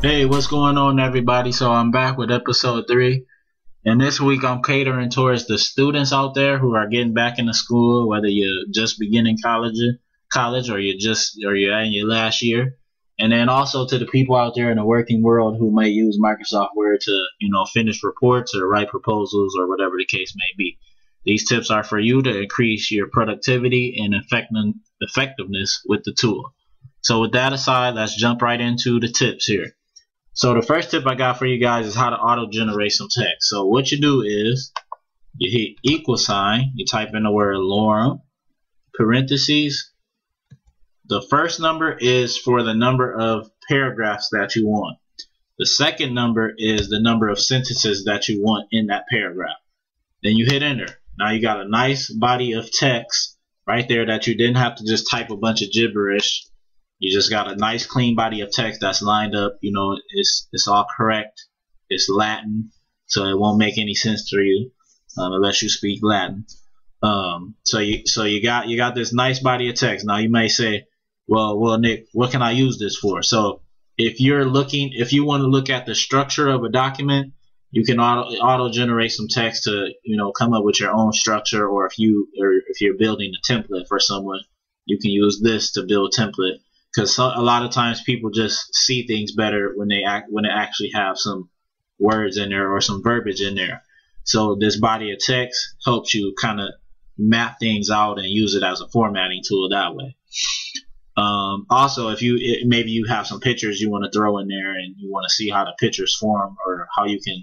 Hey, what's going on, everybody? So I'm back with episode 3, and this week I'm catering towards the students out there who are getting back into school, whether you're just beginning college, or you're in your last year, and then also to the people out there in the working world who might use Microsoft Word to, finish reports or write proposals or whatever the case may be. These tips are for you to increase your productivity and effectiveness with the tool. So with that aside, let's jump right into the tips here. So the first tip I got for you guys is how to auto-generate some text. So what you do is you hit equal sign, you type in the word lorem, parentheses. The first number is for the number of paragraphs that you want. The second number is the number of sentences that you want in that paragraph. Then you hit enter. Now you got a nice body of text right there that you didn't have to just type a bunch of gibberish. You just got a nice clean body of text that's lined up. It's all correct. It's Latin, so it won't make any sense to you unless you speak Latin. So you got this nice body of text. Now you may say, well, Nick, what can I use this for? So if you want to look at the structure of a document, you can auto generate some text to come up with your own structure, or if you're building a template for someone, you can use this to build a template. Because a lot of times people just see things better when it actually have some words in there or some verbiage in there. So this body of text helps you kind of map things out and use it as a formatting tool that way. Also, if maybe you have some pictures you want to throw in there and you want to see how the pictures form or how you can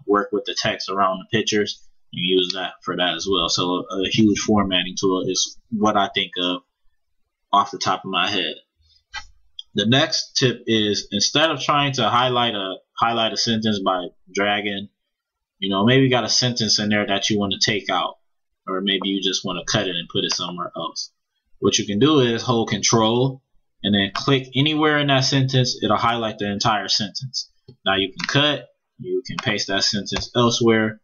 work with the text around the pictures, you use that for that as well. So a huge formatting tool is what I think of off the top of my head. The next tip is, instead of trying to highlight a sentence by dragging, maybe you got a sentence in there that you want to take out, or maybe you just want to cut it and put it somewhere else. What you can do is hold Control and then click anywhere in that sentence. It'll highlight the entire sentence. Now you can cut, you can paste that sentence elsewhere,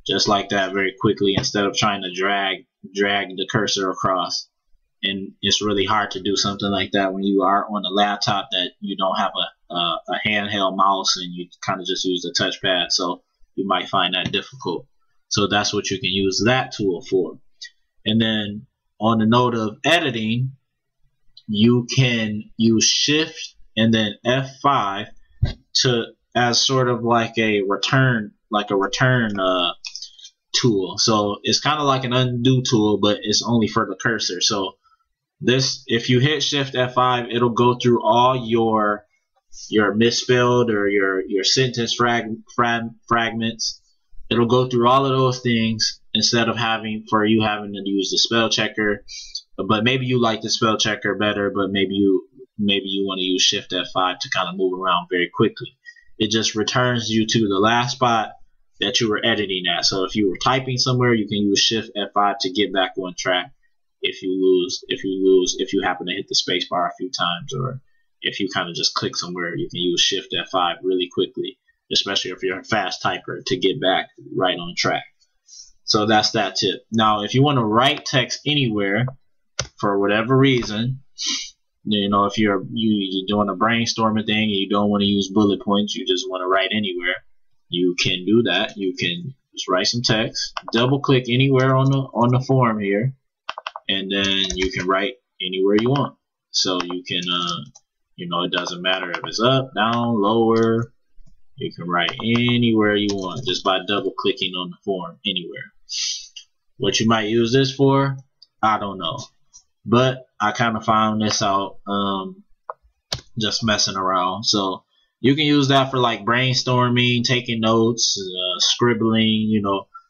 just like that, very quickly, instead of trying to drag the cursor across. And it's really hard to do something like that when you are on a laptop that you don't have a handheld mouse and you kind of just use the touchpad, so you might find that difficult. So that's what you can use that tool for. And then on the note of editing, you can use Shift and then F5 as sort of like a return tool. So it's kind of like an undo tool, but it's only for the cursor. So if you hit Shift F5, it'll go through all your misspelled or your sentence fragments. It'll go through all of those things instead of having to use the spell checker. But maybe you like the spell checker better, but maybe you want to use Shift F5 to kind of move around very quickly. It just returns you to the last spot that you were editing at. So if you were typing somewhere, you can use Shift F5 to get back on track. If you happen to hit the space bar a few times, or if you kind of just click somewhere, you can use Shift F5 really quickly, especially if you're a fast typer, to get back right on track. So that's that tip. Now, if you want to write text anywhere for whatever reason, if you're doing a brainstorming thing and you don't want to use bullet points, you just want to write anywhere, you can do that. You can just write some text, double click anywhere on the form here, and then you can write anywhere you want. So you can, it doesn't matter if it's up, down, lower. You can write anywhere you want just by double clicking on the form anywhere. What you might use this for, I don't know. But I kind of found this out just messing around. So you can use that for like brainstorming, taking notes, scribbling.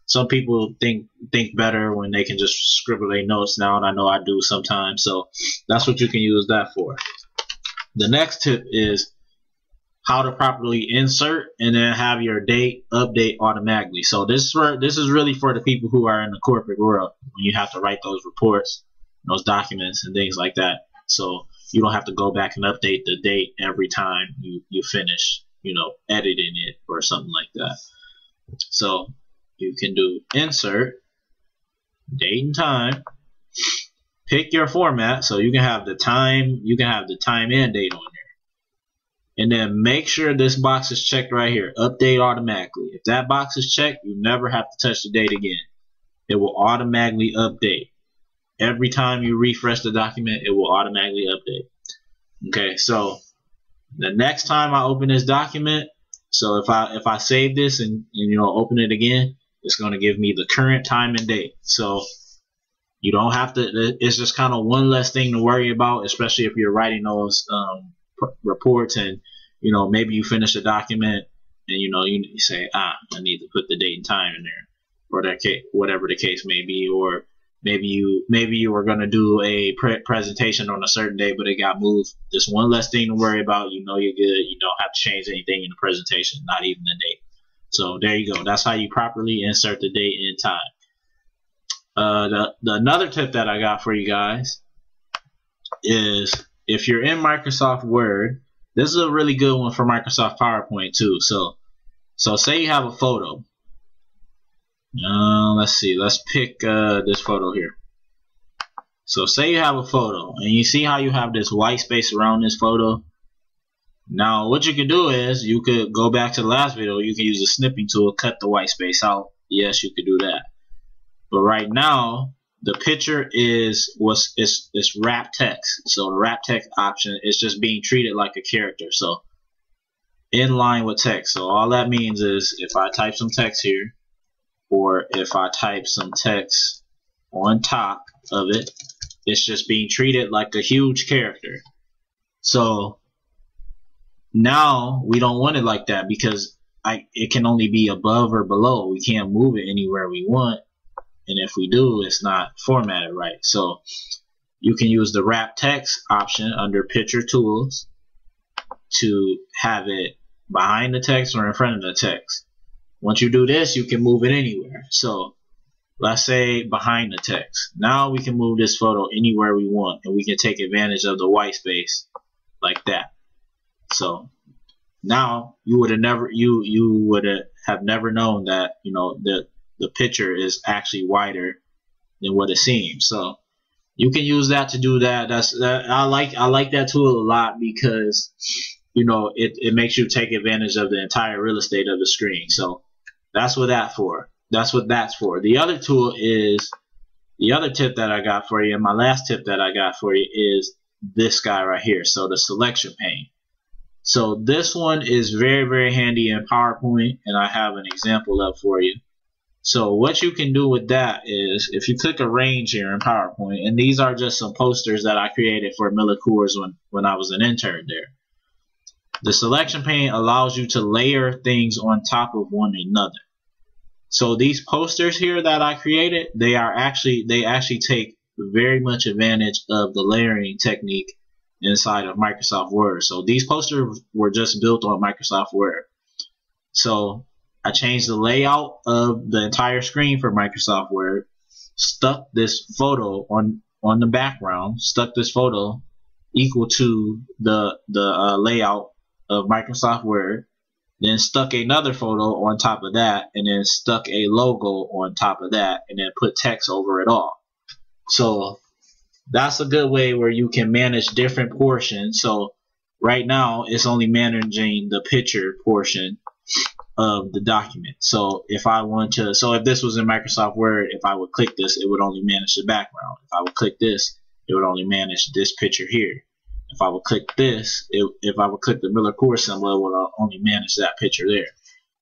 Some people think better when they can just scribble their notes down. I know I do sometimes. So that's what you can use that for. The next tip is how to properly insert and then have your date update automatically. So this is really for the people who are in the corporate world, when you have to write those reports, those documents, and things like that. So you don't have to go back and update the date every time you finish, editing it or something like that. So you can do insert, date and time, pick your format. So you can have the time and date on there. and then make sure this box is checked right here, update automatically. If that box is checked, you never have to touch the date again. It will automatically update. Every time you refresh the document, it will automatically update. Okay, so the next time I open this document, so if I save this and open it again, it's going to give me the current time and date. So you don't have to, it's just kind of one less thing to worry about, especially if you're writing those reports and maybe you finish a document and you say, I need to put the date and time in there, or that case, whatever the case may be, or maybe you were going to do a presentation on a certain day but it got moved. Just one less thing to worry about. You're good. You don't have to change anything in the presentation, not even the date. So there you go. That's how you properly insert the date and time. Another tip that I got for you guys is, if you're in Microsoft Word, this is a really good one for Microsoft PowerPoint too. So say you have a photo. Let's see. Let's pick this photo here. So say you have a photo and you see how you have this white space around this photo. Now what you can do is you could go back to the last video. You can use the snipping tool, cut the white space out. Yes, you could do that. But right now the picture is wrap text. So the wrap text option is just being treated like a character. So in line with text. So all that means is if I type some text here, or if I type some text on top of it, it's just being treated like a huge character. So now we don't want it like that, because it can only be above or below. We can't move it anywhere we want, and if we do, it's not formatted right. So you can use the wrap text option under picture tools to have it behind the text or in front of the text. Once you do this, you can move it anywhere. So let's say behind the text. Now we can move this photo anywhere we want, and we can take advantage of the white space like that. So now you would have never known that the picture is actually wider than what it seems. So you can use that to do that. I like that tool a lot, because it makes you take advantage of the entire real estate of the screen. So that's what that's for. The other tool is, the other tip that I got for you, and my last tip that I got for you, is this guy right here. So the selection pane. So this one is very, very handy in PowerPoint, and I have an example up for you. So what you can do with that is, if you click arrange here in PowerPoint, and these are just some posters that I created for MillerCoors when I was an intern there. The selection pane allows you to layer things on top of one another. So these posters here that I created, they actually take very much advantage of the layering technique inside of Microsoft Word. So these posters were just built on Microsoft Word. So I changed the layout of the entire screen for Microsoft Word, stuck this photo on the background, stuck this photo equal to the layout of Microsoft Word, then stuck another photo on top of that, and then stuck a logo on top of that, and then put text over it all. So that's a good way where you can manage different portions. So right now it's only managing the picture portion of the document. So if I want to, so if this was in Microsoft Word, if I would click this, it would only manage the background. If I would click this, it would only manage this picture here. If I would click this, if I would click the MillerCoors symbol, it would only manage that picture there.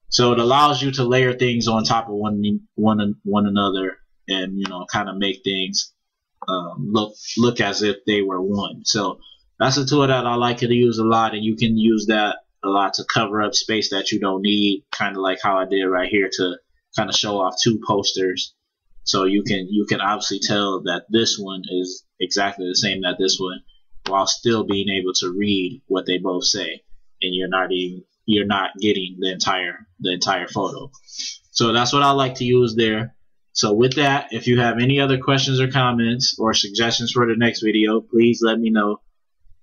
So it allows you to layer things on top of one another, and kind of make things look as if they were one. So that's a tool that I like to use a lot, and you can use that a lot to cover up space that you don't need, kind of like how I did right here to kind of show off two posters. So you can obviously tell that this one is exactly the same as this one, while still being able to read what they both say, and you're not getting the entire photo. So that's what I like to use there. So with that, if you have any other questions or comments or suggestions for the next video, please let me know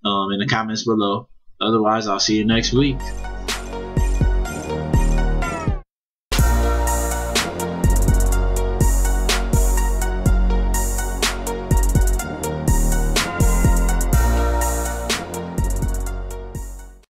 in the comments below. Otherwise, I'll see you next week.